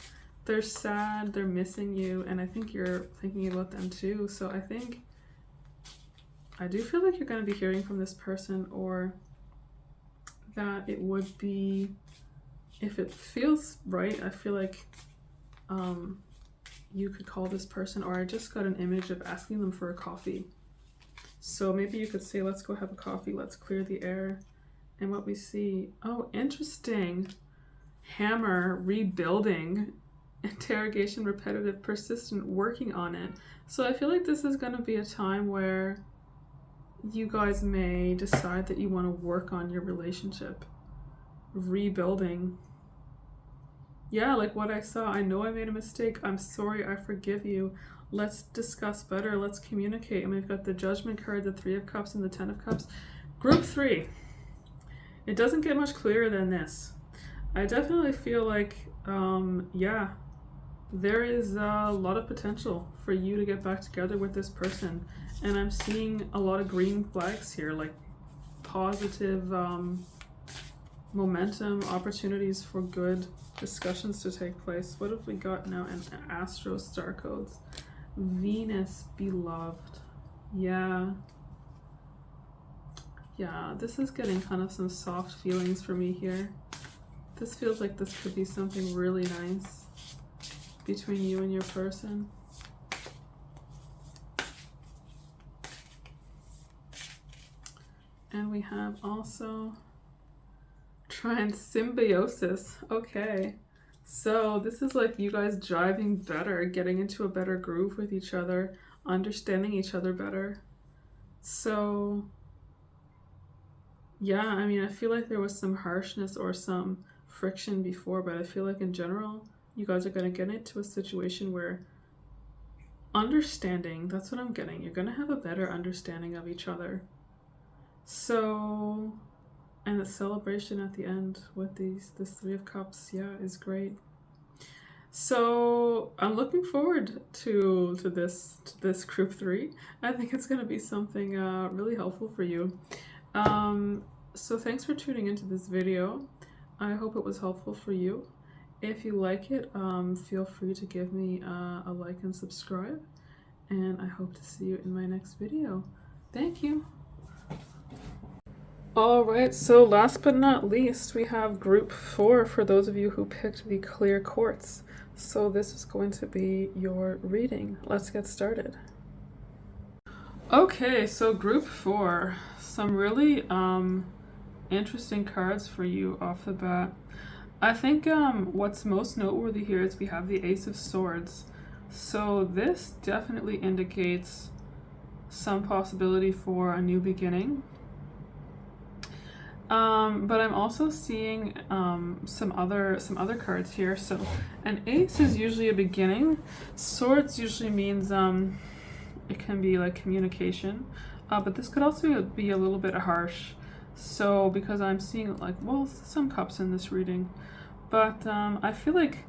A: They're sad, they're missing you, and I think you're thinking about them too. So I do feel like you're going to be hearing from this person, or that it would be, if it feels right, I feel like you could call this person, or I just got an image of asking them for a coffee. So maybe you could say, let's go have a coffee, let's clear the air. And what we see, oh, interesting. Hammer, rebuilding. interrogation, repetitive, persistent, working on it. So I feel like this is going to be a time where you guys may decide that you want to work on your relationship, rebuilding. Yeah, like what I saw, I know I made a mistake. I'm sorry, I forgive you. Let's discuss better. Let's communicate. And we've got the Judgment card, the Three of Cups, and the Ten of Cups. Group 3. It doesn't get much clearer than this. I definitely feel like, yeah, there is a lot of potential for you to get back together with this person. And I'm seeing a lot of green flags here, like positive momentum, opportunities for good discussions to take place. What have we got now in Astro Star Codes? Venus, beloved. Yeah, this is getting kind of some soft feelings for me here. This feels like this could be something really nice between you and your person. And we have also Trans Symbiosis. Okay, so this is like you guys jiving better, getting into a better groove with each other, understanding each other better. So yeah, I mean, I feel like there was some harshness or some friction before, but I feel like in general, you guys are going to get into a situation where understanding, that's what I'm getting. You're going to have a better understanding of each other. So, and the celebration at the end with this Three of Cups, yeah, is great. So I'm looking forward to this group 3. I think it's going to be something really helpful for you. So thanks for tuning into this video. I hope it was helpful for you. If you like it, feel free to give me a like and subscribe. And I hope to see you in my next video. Thank you. Alright, so last but not least, we have group 4 for those of you who picked the clear quartz. So this is going to be your reading. Let's get started. Okay, so group 4, some really interesting cards for you off the bat. I think what's most noteworthy here is we have the Ace of Swords. So this definitely indicates some possibility for a new beginning. But I'm also seeing some other cards here. So an ace is usually a beginning. Swords usually means it can be like communication, but this could also be a little bit harsh. So because I'm seeing like, well, some cups in this reading, but I feel like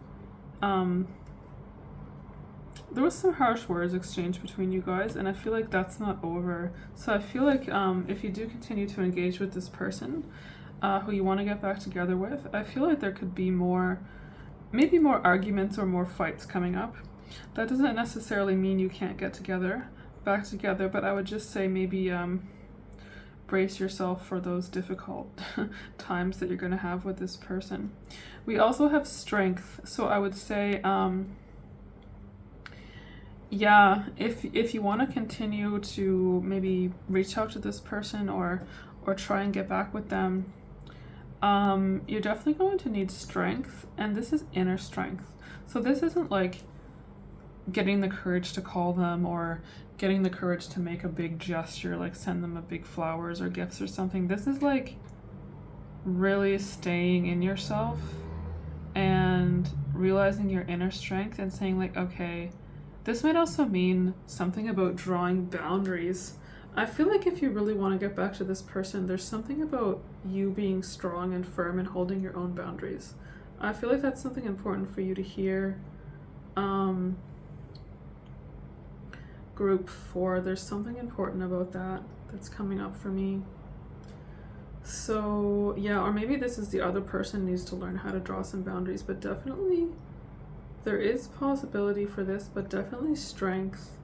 A: there was some harsh words exchanged between you guys, and I feel like that's not over. So I feel like if you do continue to engage with this person who you want to get back together with, I feel like there could be maybe more arguments or more fights coming up. That doesn't necessarily mean you can't get back together, but I would just say maybe brace yourself for those difficult times that you're going to have with this person. We also have strength, so I would say yeah, if you want to continue to maybe reach out to this person or try and get back with them, you're definitely going to need strength, and this is inner strength. So this isn't like getting the courage to call them or getting the courage to make a big gesture, like send them a big flowers or gifts or something. This is like really staying in yourself and realizing your inner strength and saying like, okay, this might also mean something about drawing boundaries. I feel like if you really want to get back to this person, there's something about you being strong and firm and holding your own boundaries. I feel like that's something important for you to hear. Group 4, there's something important about that's coming up for me. So yeah, or maybe this is the other person needs to learn how to draw some boundaries, but definitely there is possibility for this, but definitely strength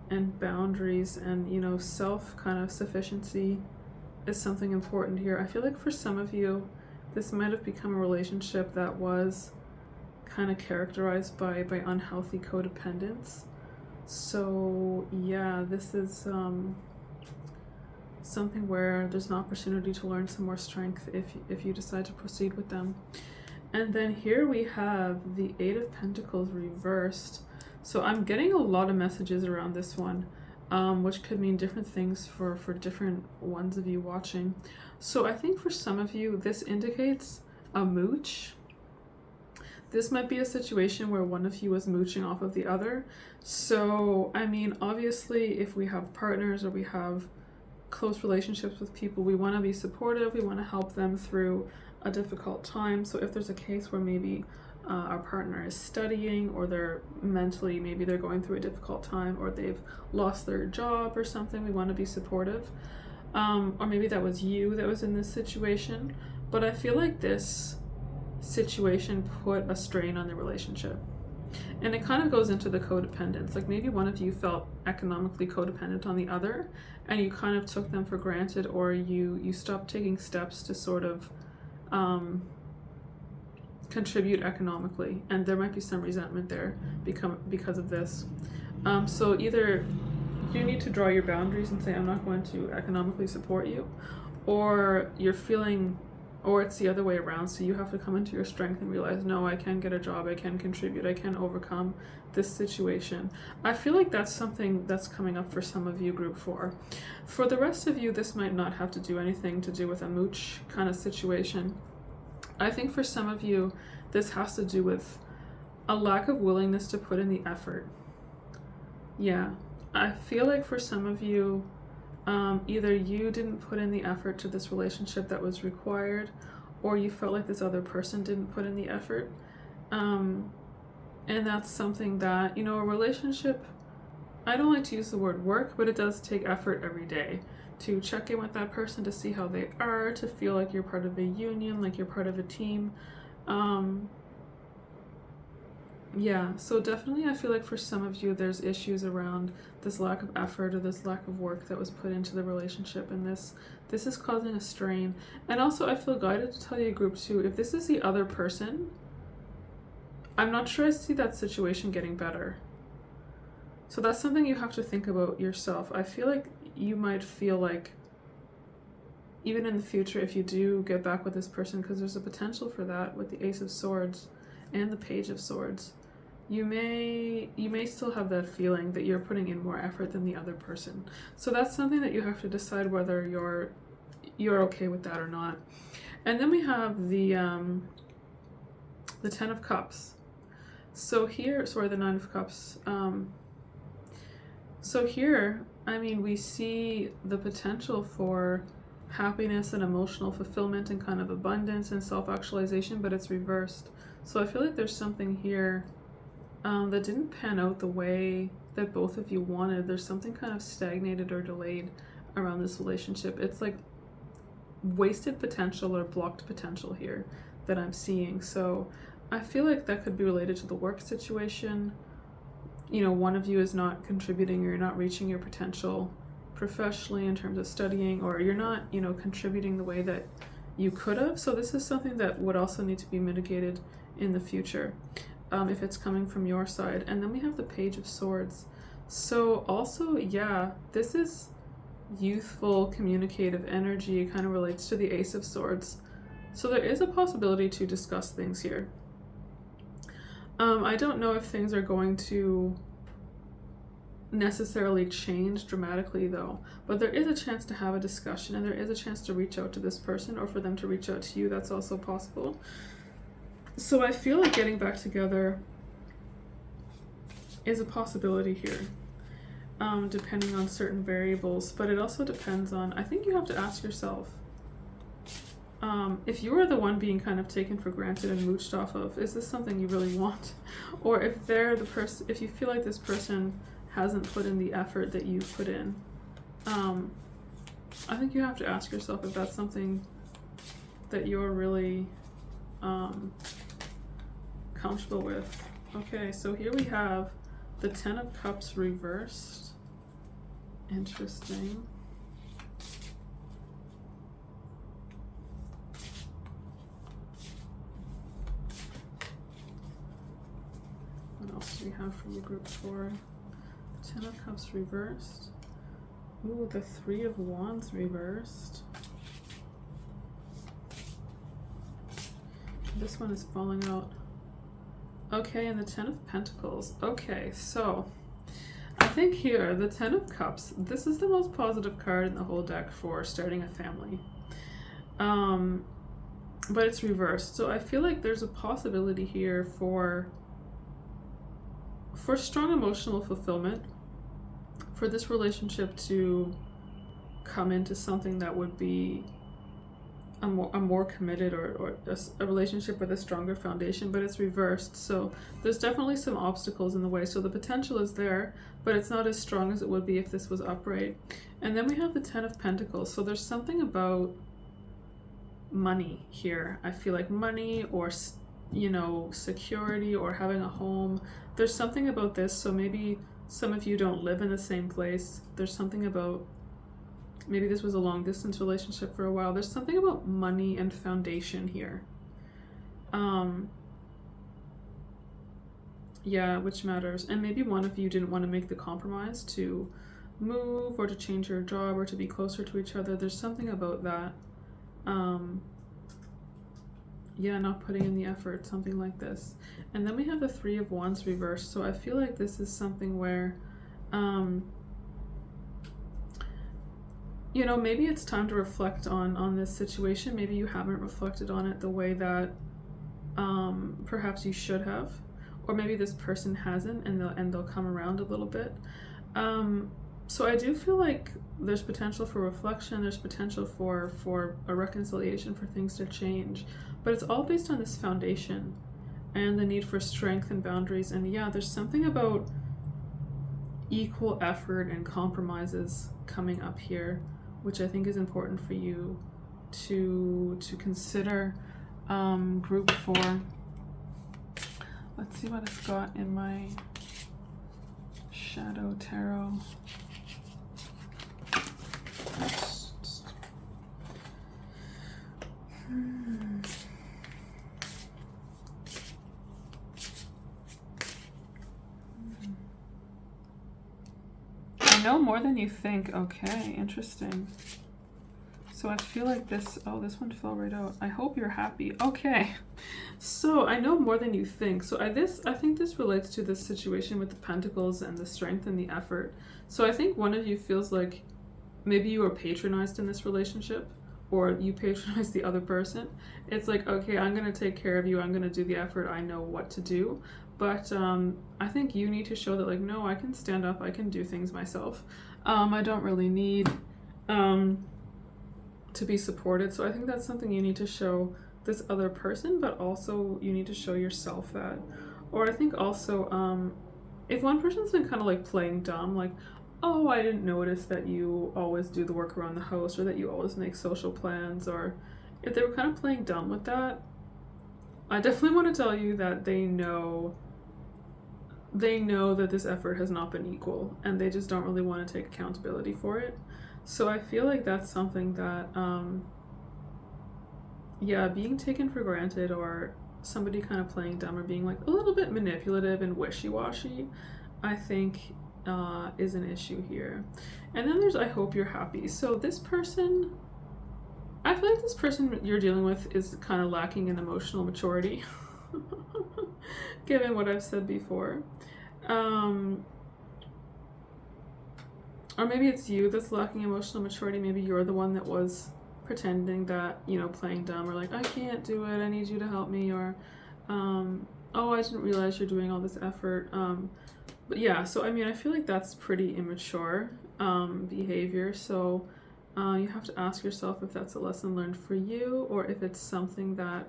A: and boundaries and, you know, self kind of sufficiency is something important here. I feel like for some of you, this might have become a relationship that was kind of characterized by unhealthy codependence. So yeah, this is something where there's an opportunity to learn some more strength if you decide to proceed with them. And then here we have the Eight of Pentacles reversed. So I'm getting a lot of messages around this one, which could mean different things for different ones of you watching. So I think for some of you, this indicates a mooch. This might be a situation where one of you is mooching off of the other. So, I mean, obviously, if we have partners or we have close relationships with people, we want to be supportive, we want to help them through a difficult time. So if there's a case where maybe our partner is studying, or they're mentally, maybe they're going through a difficult time, or they've lost their job or something, we want to be supportive. Or maybe that was you that was in this situation. But I feel like this situation put a strain on the relationship. And it kind of goes into the codependence. Like maybe one of you felt economically codependent on the other, and you kind of took them for granted, or you stopped taking steps to sort of contribute economically, and there might be some resentment there because of this. So either you need to draw your boundaries and say, I'm not going to economically support you, or you're feeling, or it's the other way around. So you have to come into your strength and realize, no, I can get a job, I can contribute, I can overcome this situation. I feel like that's something that's coming up for some of you, group 4. For the rest of you, this might not have to do anything to do with a mooch kind of situation. I think for some of you, this has to do with a lack of willingness to put in the effort. Yeah, I feel like for some of you, either you didn't put in the effort to this relationship that was required, or you felt like this other person didn't put in the effort. And that's something that, you know, a relationship, I don't like to use the word work, but it does take effort every day to check in with that person, to see how they are, to feel like you're part of a union, like you're part of a team. Yeah, so definitely I feel like for some of you, there's issues around this lack of effort or this lack of work that was put into the relationship, and this is causing a strain. And also I feel guided to tell you, group 2, if this is the other person, I'm not sure I see that situation getting better. So that's something you have to think about yourself. I feel like you might feel like, even in the future, if you do get back with this person, because there's a potential for that with the Ace of Swords and the Page of Swords, you may still have that feeling that you're putting in more effort than the other person. So that's something that you have to decide whether you're okay with that or not. And then we have the 10 of Cups. So here, sorry, the 9 of Cups. So here, I mean, we see the potential for happiness and emotional fulfillment and kind of abundance and self-actualization, but it's reversed. So I feel like there's something here that didn't pan out the way that both of you wanted. There's something kind of stagnated or delayed around this relationship. It's like wasted potential or blocked potential here that I'm seeing. So I feel like that could be related to the work situation. You know, one of you is not contributing, or you're not reaching your potential professionally in terms of studying, or you're not, you know, contributing the way that you could have. So this is something that would also need to be mitigated in the future, if it's coming from your side. And then we have the Page of Swords. So also, yeah, this is youthful, communicative energy. It kind of relates to the Ace of Swords. So there is a possibility to discuss things here. I don't know if things are going to necessarily change dramatically though, but there is a chance to have a discussion, and there is a chance to reach out to this person, or for them to reach out to you. That's also possible. So I feel like getting back together is a possibility here, depending on certain variables, but it also depends on, I think you have to ask yourself, if you are the one being kind of taken for granted and mooched off of, is this something you really want? Or if they're the person, if you feel like this person hasn't put in the effort that you put in, I think you have to ask yourself if that's something that you're really comfortable with. Okay, so here we have the 10 of Cups reversed. Interesting. What else do we have for you, group 4? 10 of Cups reversed. Ooh, the 3 of Wands reversed. This one is falling out. Okay, and the Ten of Pentacles. Okay, so I think here, the Ten of Cups, this is the most positive card in the whole deck for starting a family. But it's reversed. So I feel like there's a possibility here for strong emotional fulfillment, for this relationship to come into something that would be a more committed or a relationship with a stronger foundation, but it's reversed. So there's definitely some obstacles in the way. So the potential is there, but it's not as strong as it would be if this was upright. And then we have the Ten of Pentacles. So there's something about money here. I feel like money, or you know, security, or having a home. There's something about this. So maybe some of you don't live in the same place. There's something about, maybe this was a long distance relationship for a while. There's something about money and foundation here. Yeah, which matters. And maybe one of you didn't want to make the compromise to move or to change your job or to be closer to each other. There's something about that. Yeah, not putting in the effort, something like this. And then we have the Three of Wands reversed. So I feel like this is something where, you know, maybe it's time to reflect on this situation. Maybe you haven't reflected on it the way that perhaps you should have, or maybe this person hasn't, and they'll come around a little bit. So I do feel like there's potential for reflection. There's potential for a reconciliation, for things to change, but it's all based on this foundation and the need for strength and boundaries. And yeah, there's something about equal effort and compromises coming up here, which I think is important for you to consider. Group 4. Let's see what it's got in my Shadow Tarot. I know more than you think. Okay, interesting. So I feel like this, oh, this one fell right out. I hope you're happy. Okay, so I know more than you think. So I think this relates to this situation with the Pentacles and the strength and the effort. So I think one of you feels like maybe you were patronized in this relationship, or you patronize the other person. It's like, okay, I'm going to take care of you. I'm going to do the effort. I know what to do. But I think you need to show that, like, no, I can stand up. I can do things myself. I don't really need to be supported. So I think that's something you need to show this other person, but also you need to show yourself that. Or I think also, if one person's been kind of like playing dumb, like, oh, I didn't notice that you always do the work around the house, or that you always make social plans, or if they were kind of playing dumb with that, I definitely want to tell you that they know that this effort has not been equal, and they just don't really want to take accountability for it. So I feel like that's something that, yeah, being taken for granted, or somebody kind of playing dumb, or being like a little bit manipulative and wishy-washy, I think is an issue here. And then there's I hope you're happy. So this person, I feel like this person you're dealing with is kind of lacking in emotional maturity, given what I've said before. Or maybe it's you that's lacking emotional maturity. Maybe you're the one that was pretending that, you know, playing dumb, or like, I can't do it, I need you to help me, or oh, I didn't realize you're doing all this effort. But yeah, so I mean, I feel like that's pretty immature behavior. So you have to ask yourself if that's a lesson learned for you, or if it's something that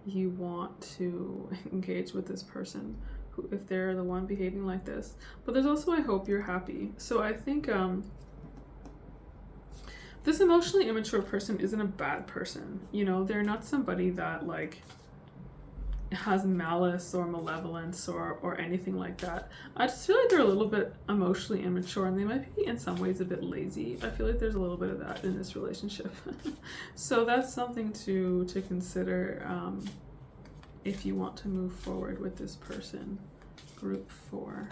A: you want to engage with this person, who, if they're the one behaving like this. But there's also I hope you're happy. So I think this emotionally immature person isn't a bad person. You know, they're not somebody that like has malice or malevolence or anything like that. I just feel like they're a little bit emotionally immature, and they might be in some ways a bit lazy. I feel like there's a little bit of that in this relationship. So that's something to consider if you want to move forward with this person. Group 4.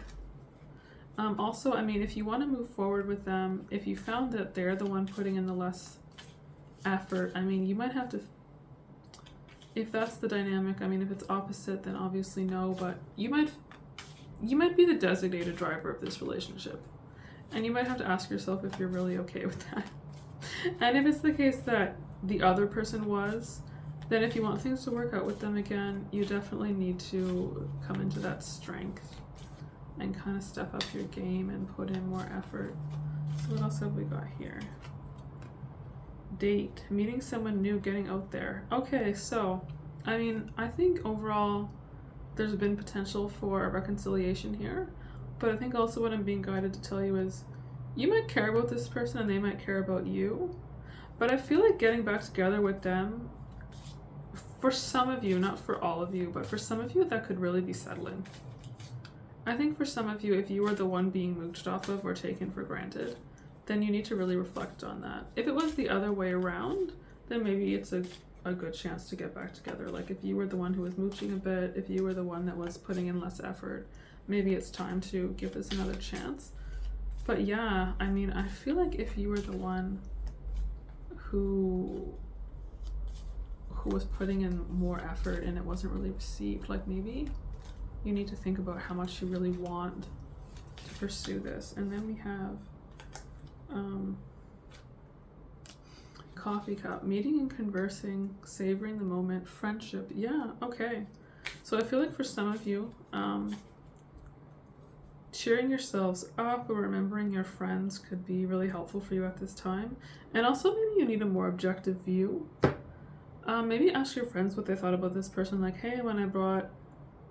A: Also, I mean, if you want to move forward with them, if you found that they're the one putting in the less effort, I mean, you might have to if that's the dynamic, I mean, if it's opposite, then obviously no, but you might be the designated driver of this relationship. And you might have to ask yourself if you're really okay with that. And if it's the case that the other person was, then if you want things to work out with them again, you definitely need to come into that strength and kind of step up your game and put in more effort. So what else have we got here? Date, meeting someone new, getting out there. Okay, so, I mean, I think overall there's been potential for a reconciliation here, but I think also what I'm being guided to tell you is you might care about this person and they might care about you, but I feel like getting back together with them, for some of you, not for all of you, but for some of you, that could really be settling. I think for some of you, if you were the one being mooched off of or taken for granted, then you need to really reflect on that. If it was the other way around, then maybe it's a good chance to get back together. Like if you were the one who was mooching a bit, if you were the one that was putting in less effort, maybe it's time to give this another chance. But yeah, I mean, I feel like if you were the one who was putting in more effort and it wasn't really received, like maybe you need to think about how much you really want to pursue this. And then we have coffee cup, meeting and conversing, savoring the moment, friendship. Yeah, okay. So I feel like for some of you, cheering yourselves up or remembering your friends could be really helpful for you at this time. And also maybe you need a more objective view. Maybe ask your friends what they thought about this person, like, hey, when I brought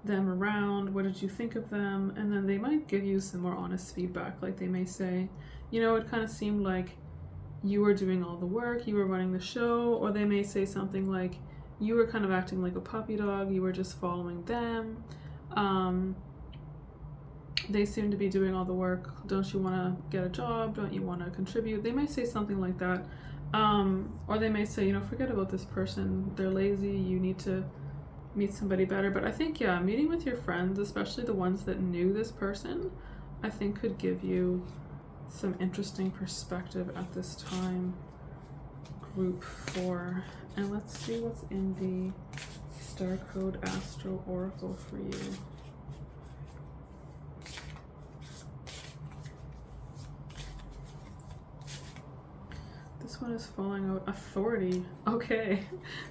A: them around, what did you think of them? And then they might give you some more honest feedback. Like they may say, you know, it kind of seemed like you were doing all the work, you were running the show, or they may say something like, you were kind of acting like a puppy dog, you were just following them. They seem to be doing all the work. Don't you want to get a job? Don't you want to contribute? They might say something like that. Or they may say, you know, forget about this person. They're lazy. You need to meet somebody better. But I think, yeah, meeting with your friends, especially the ones that knew this person, I think could give you some interesting perspective at this time. Group 4. And let's see what's in the Star Code Astro Oracle for you. This one is falling out. Authority. Okay.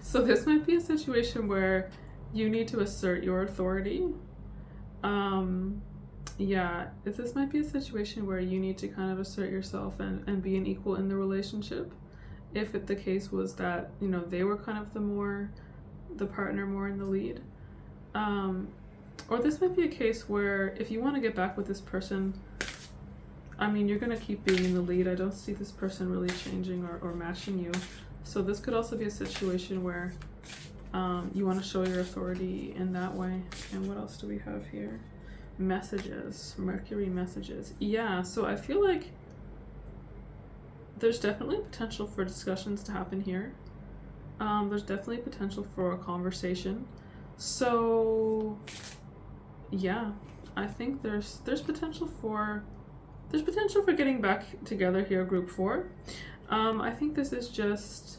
A: So this might be a situation where you need to assert your authority. Yeah, this might be a situation where you need to kind of assert yourself and be an equal in the relationship. If the case was that, you know, they were kind of the partner more in the lead. Or this might be a case where if you want to get back with this person, I mean, you're going to keep being in the lead. I don't see this person really changing or matching you. So this could also be a situation where you want to show your authority in that way. And what else do we have here? Messages, Mercury messages. Yeah, so I feel like there's definitely potential for discussions to happen here. There's definitely potential for a conversation. So yeah, I think there's potential for getting back together here, group 4. I think this is just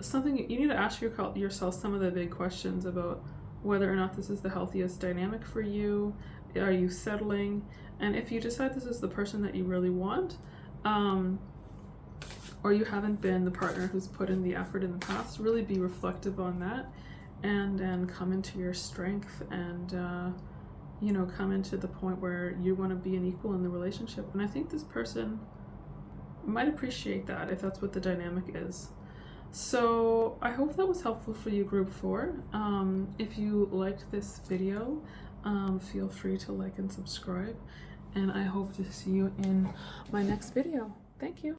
A: something you need to ask yourself some of the big questions about whether or not this is the healthiest dynamic for you. Are you settling? And if you decide this is the person that you really want, or you haven't been the partner who's put in the effort in the past, really be reflective on that and come into your strength and you know, come into the point where you want to be an equal in the relationship. And I think this person might appreciate that if that's what the dynamic is. So I hope that was helpful for you, group 4. If you liked this video, feel free to like and subscribe, and I hope to see you in my next video. Thank you.